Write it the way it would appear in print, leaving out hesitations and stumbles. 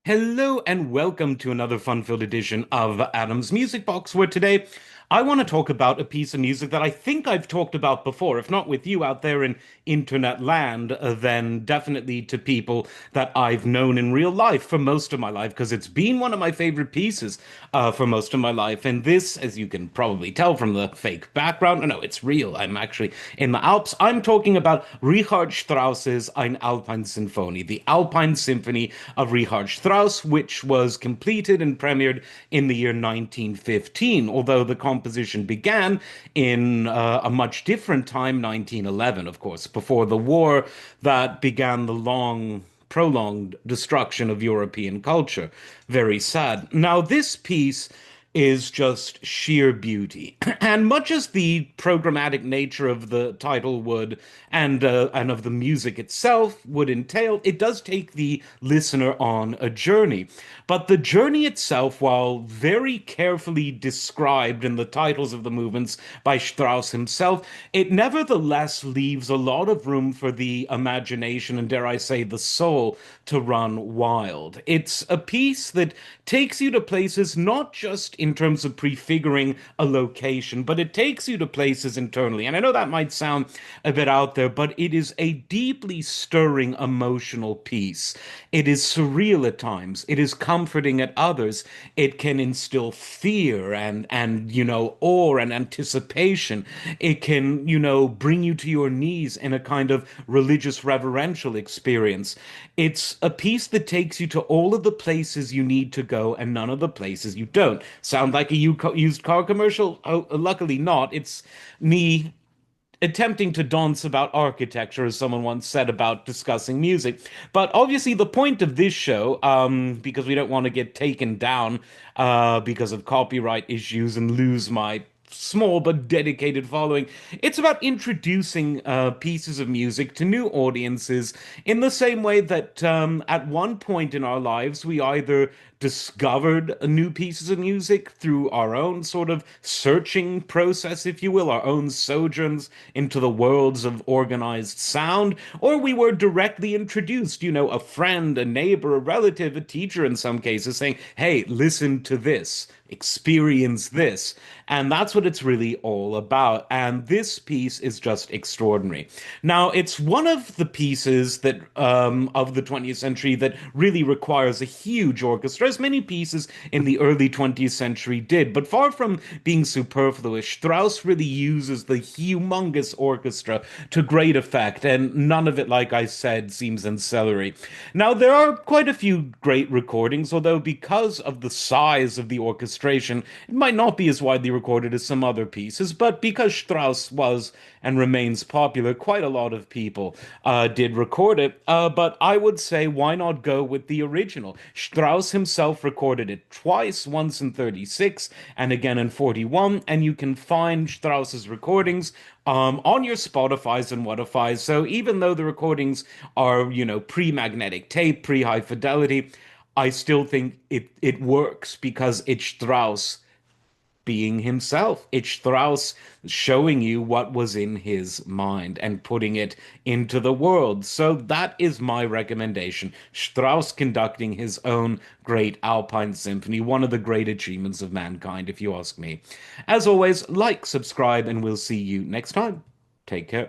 Hello and welcome to another fun-filled edition of Adam's Music Box, where today I want to talk about a piece of music that I think I've talked about before, if not with you out there in internet land, then definitely to people that I've known in real life for most of my life, because it's been one of my favorite pieces for most of my life. And this, as you can probably tell from the fake background, no, it's real. I'm actually in the Alps. I'm talking about Richard Strauss's Ein Alpine Sinfonie, the Alpine Symphony of Richard Strauss, which was completed and premiered in the year 1915, although the composition began in a much different time, 1911, of course, before the war that began the long prolonged destruction of European culture. Very sad. Now, this piece is just sheer beauty. And much as the programmatic nature of the title would, and of the music itself would entail, it does take the listener on a journey. But the journey itself, while very carefully described in the titles of the movements by Strauss himself, it nevertheless leaves a lot of room for the imagination and, dare I say, the soul to run wild. It's a piece that takes you to places not just in terms of prefiguring a location, but it takes you to places internally. And I know that might sound a bit out there, but it is a deeply stirring emotional piece. It is surreal at times. It is comforting at others. It can instill fear and awe and anticipation. It can, bring you to your knees in a kind of religious reverential experience. It's a piece that takes you to all of the places you need to go and none of the places you don't. Sound like a used car commercial? Oh, luckily not. It's me attempting to dance about architecture, as someone once said about discussing music. But obviously, the point of this show, because we don't want to get taken down because of copyright issues and lose my small but dedicated following. It's about introducing pieces of music to new audiences in the same way that at one point in our lives we either discovered new pieces of music through our own sort of searching process, if you will, our own sojourns into the worlds of organized sound, or we were directly introduced, a friend, a neighbor, a relative, a teacher in some cases saying, hey, listen to this, experience this. And that's what it's really all about. And this piece is just extraordinary. Now, it's one of the pieces that of the 20th century that really requires a huge orchestra, as many pieces in the early 20th century did. But far from being superfluous, Strauss really uses the humongous orchestra to great effect, and none of it, like I said, seems ancillary. Now, there are quite a few great recordings, although because of the size of the orchestration, it might not be as widely recorded as some other pieces, but because Strauss was and remains popular, quite a lot of people did record it. But I would say, why not go with the original? Strauss himself recorded it twice, once in 36 and again in 41, and you can find Strauss's recordings on your Spotify's and Whatify's. So even though the recordings are, pre-magnetic tape, pre-high fidelity, I still think it works because it's Strauss being himself. It's Strauss showing you what was in his mind and putting it into the world. So that is my recommendation. Strauss conducting his own great Alpine Symphony, one of the great achievements of mankind, if you ask me. As always, like, subscribe, and we'll see you next time. Take care.